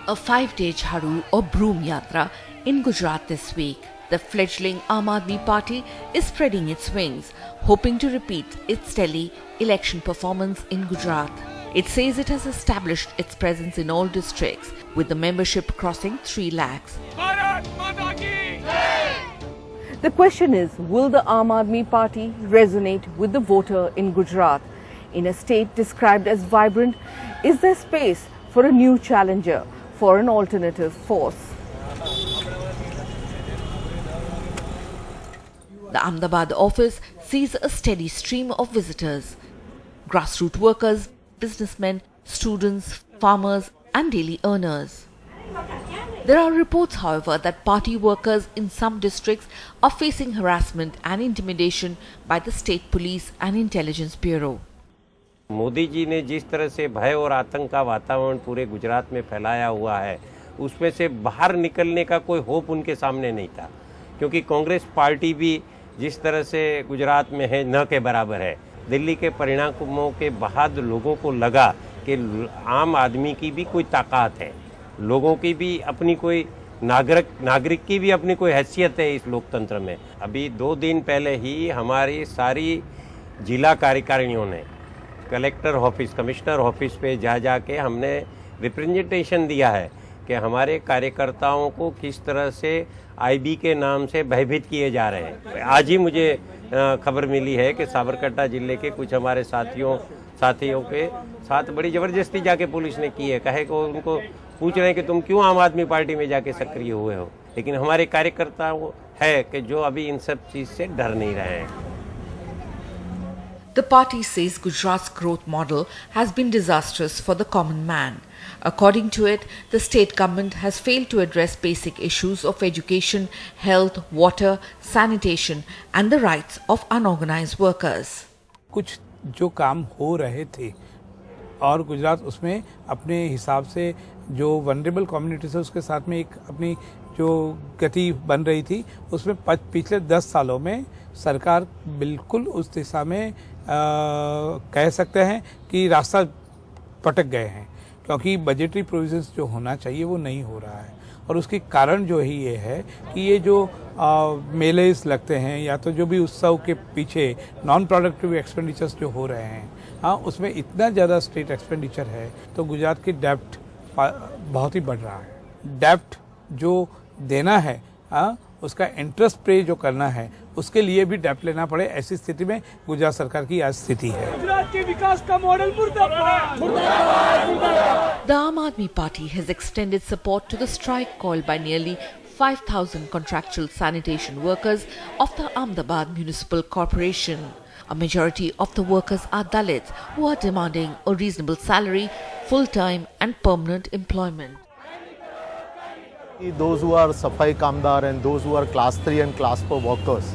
A 5-day Jharu or Broom Yatra in Gujarat this week. The fledgling Aam Aadmi Party is spreading its wings, hoping to repeat its stellar election performance in Gujarat. It says it has established its presence in all districts, with the membership crossing 3 lakhs. The question is, will the Aam Aadmi Party resonate with the voter in Gujarat? In a state described as vibrant, is there space for a new challenger, for an alternative force? The Ahmedabad office sees a steady stream of visitors. Grassroots workers, businessmen, students, farmers and daily earners. There are reports, however, that party workers in some districts are facing harassment and intimidation by the state police and intelligence bureau. Modi ji ने जिस तरह से भय और आतंक का वातावरण पूरे गुजरात में फैलाया हुआ है, उसमें से बाहर निकलने का कोई होप उनके सामने नहीं था, क्योंकि कांग्रेस पार्टी भी जिस तरह से गुजरात में है न के बराबर है। दिल्ली के परिणामों के बाद लोगों को लगा कि आम आदमी की भी कोई ताकत है, लोगों की भी अपनी कोई नागरिक की भी अपनी कोई हैसियत है इस लोकतंत्र में। अभी 2 दिन पहले ही हमारी सारी जिला कार्यकारिणियों ने कलेक्टर ऑफिस, कमिश्नर ऑफिस पे जा के हमने रिप्रेजेंटेशन दिया है कि हमारे कार्यकर्ताओं को किस तरह से आईबी के नाम से भयभीत किए जा रहे हैं। आज ही मुझे खबर मिली है कि साबरकांठा जिले के कुछ हमारे साथियों के साथ बड़ी ज़बरदस्ती जाके पुलिस ने की है। कहे को उनको पूछ रहे हैं कि तुम क्यों आम आदमी पार्टी में जाके सक्रिय हुए हो, लेकिन हमारे कार्यकर्ताओं है कि जो अभी इन सब चीज़ से डर नहीं रहे हैं। The party says Gujarat's growth model has been disastrous for the common man. According to it, the state government has failed to address basic issues of education, health, water, sanitation and the rights of unorganized workers. कुछ जो काम हो रहे थे और गुजरात उसमें अपने हिसाब से जो वनरेबल कम्युनिटी है उसके साथ में एक अपनी जो गति बन रही थी, उसमें पिछले 10 सालों में सरकार बिल्कुल उस दिशा में कह सकते हैं कि रास्ता पटक गए हैं, क्योंकि बजटरी प्रोविजंस जो होना चाहिए वो नहीं हो रहा है। और उसके कारण जो ही ये है कि ये जो मेलेस लगते हैं या तो जो भी उत्सव के पीछे नॉन प्रोडक्टिव एक्सपेंडिचर्स जो हो रहे हैं, हाँ, उसमें इतना ज़्यादा स्टेट एक्सपेंडिचर है तो गुजरात की डेप्ट बहुत ही बढ़ रहा है। डेप्ट जो देना है, हाँ, उसका इंटरेस्ट पे जो करना है, उसके लिए भी डेप्ट लेना पड़े, ऐसी स्थिति में गुजरात सरकार की आज स्थिति है। गुजरात के विकास का मॉडल मुर्दाबाद। The Aam Aadmi Party has extended support to the strike called by nearly 5,000 contractual sanitation workers of the Ahmedabad Municipal Corporation. A majority of the workers are Dalits who are demanding a reasonable salary, full-time and permanent employment. Those who are Safai Kamdar and those who are class 3 and class 4 workers,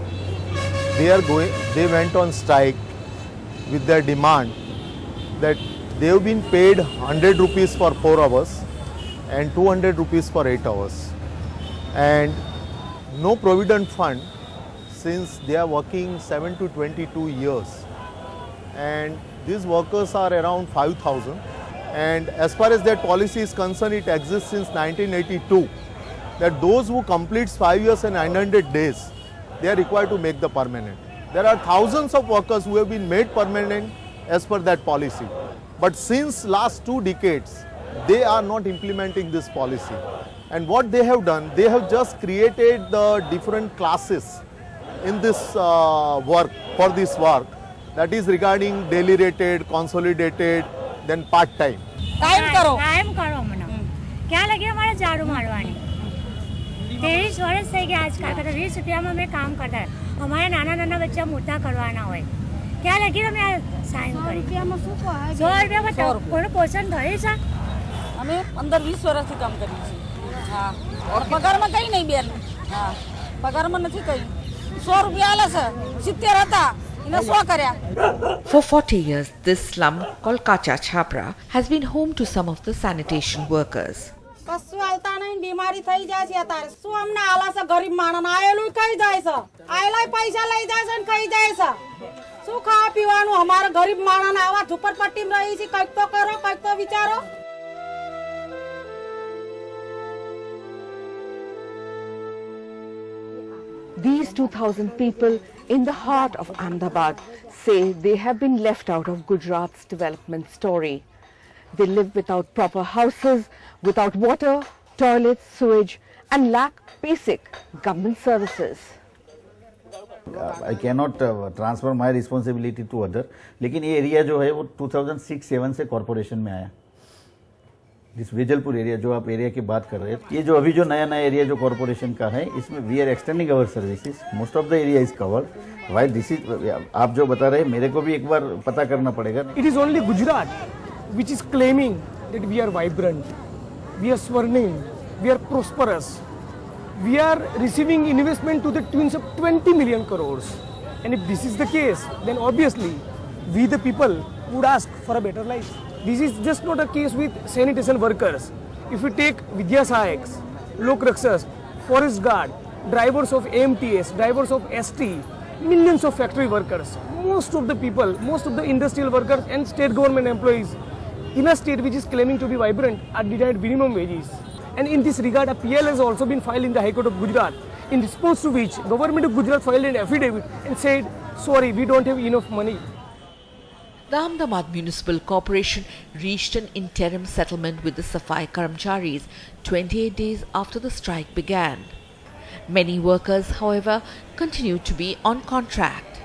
they went on strike with their demand that they have been paid 100 rupees for 4 hours and 200 rupees for 8 hours, and no provident fund since they are working 7 to 22 years, and these workers are around 5,000, and as far as that policy is concerned, it exists since 1982. That those who completes 5 years and 900 days, they are required to make the permanent. There are thousands of workers who have been made permanent as per that policy. But since last 2 decades, they are not implementing this policy. And what they have done, they have just created the different classes in this work, for this work, that is regarding daily rated, consolidated, then part-time. Time करो मना क्या लगे हमारे झाड़ू मारवाने 23 वर्ष से कि आज का 20 रुपया में काम करता है, हमारे नाना बच्चा मुद्दा करवाना हो क्या लगे हम यार साइन करें 100 रुपया बताओ कोई पोषण धरे छा हमें 15-20 वर्ष से काम करी छी। हाँ, और पगार में कहीं नहीं बेल। हाँ, पगार में नहीं कहीं 100 रुपया आला से 70 रहता इन्हें 100 करया। For 40 years, this slum called Kacha Chhapra has been home to some of the sanitation workers. કશું હાલતા નહીં, બીમારી થઈ જાય છે અત્યારે શું અમને આલા છે ગરીબ માણસ આયેલું કઈ જાય છે, આયેલા પૈસા લઈ જાય છે ને કઈ જાય છે, શું ખાવા પીવાનું અમારા ગરીબ માણસ આવા ઝુંપડપટ્ટીમાં રહી છે, કંઈક તો કરો, કંઈક તો વિચારો। These 2,000 people in the heart of Ahmedabad say they have been left out of Gujarat's development story. They live without proper houses, without water, toilets, sewage, and lack basic government services. I cannot transfer my responsibility to other. लेकिन ये area जो है वो 2006-7 से corporation में आया. इस Vejalpur area जो आप एरिया की बात कर रहे हैं, ये जो अभी जो नया एरिया जो कॉरपोरेशन का है, इसमें we are extending our services. Most of the area is covered. Why this is, आप जो बता रहे हैं मेरे को भी एक बार पता करना पड़ेगा. It is only Gujarat which is claiming that we are vibrant, we are swarming, we are prosperous, we are receiving investment to the tunes of 20 million crores. And if this is the case, then obviously we the people would ask for a better life. This is just not a case with sanitation workers. If we take Vidya Sahayaks, Lok Rakshas, Forest Guard, drivers of AMTS, drivers of ST, millions of factory workers, most of the people, most of the industrial workers and state government employees in a state which is claiming to be vibrant are denied minimum wages. And in this regard, a PL has also been filed in the High Court of Gujarat, in response to which government of Gujarat filed an affidavit and said, sorry, we don't have enough money. The Ahmedabad Municipal Corporation reached an interim settlement with the Safai Karamcharis 28 days after the strike began. Many workers, however, continue to be on contract.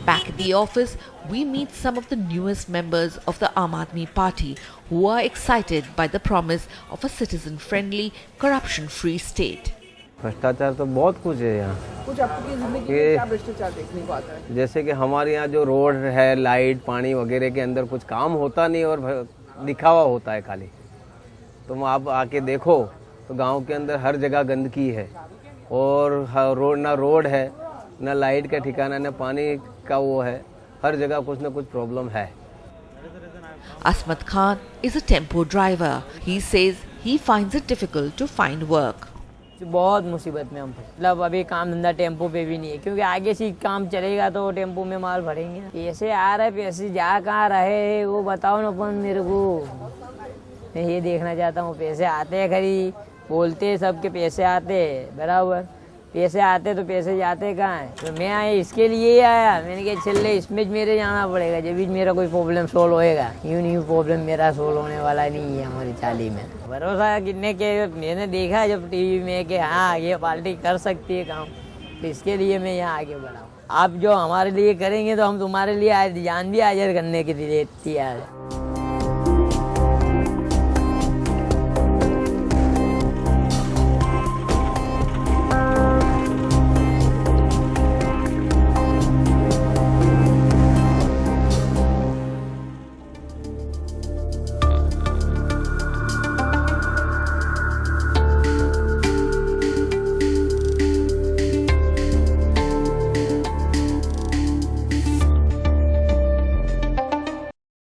Back at the office, we meet some of the newest members of the Aam Aadmi Party who are excited by the promise of a citizen-friendly, corruption-free state. भ्रष्टाचार तो बहुत कुछ है यहाँ. कुछ आपकी जिंदगी में क्या भ्रष्टाचार देखने को आता है? जैसे कि हमारे यहाँ जो रोड है, लाइट, पानी वगैरह के अंदर कुछ काम होता नहीं और दिखावा होता है खाली. तुम आप आके देखो तो गांव के अंदर हर जगह गंदगी है और रोड है, ना लाइट का ठिकाना, ना पानी का वो है. हर जगह कुछ ना कुछ प्रॉब्लम है. Asmat Khan is a tempo driver. He says he finds it difficult to find work. बहुत मुसीबत में हम, मतलब अभी काम धंधा टेम्पो पे भी नहीं है, क्योंकि आगे से काम चलेगा तो टेम्पो में माल भरेंगे. पैसे आ रहे, पैसे जा कहाँ रहे वो बताओ ना अपन मेरे को. मैं ये देखना चाहता हूँ, पैसे आते हैं खरी, बोलते सबके पैसे आते बराबर, पैसे आते तो पैसे जाते कहाँ हैं. तो मैं आया इसके लिए ही आया. मैंने कहा चल इसमें मेरे जाना पड़ेगा जब भी मेरा कोई प्रॉब्लम सोल्व होएगा. यूँ नहीं प्रॉब्लम मेरा सोल्व होने वाला नहीं है हमारी चाली में. भरोसा कितने के मैंने देखा जब टीवी में कि हाँ ये पार्टी कर सकती है काम, तो इसके लिए मैं यहाँ आगे बढ़ा. आप जो हमारे लिए करेंगे तो हम तुम्हारे लिए जान भी हाजिर करने के लिए तैयार है.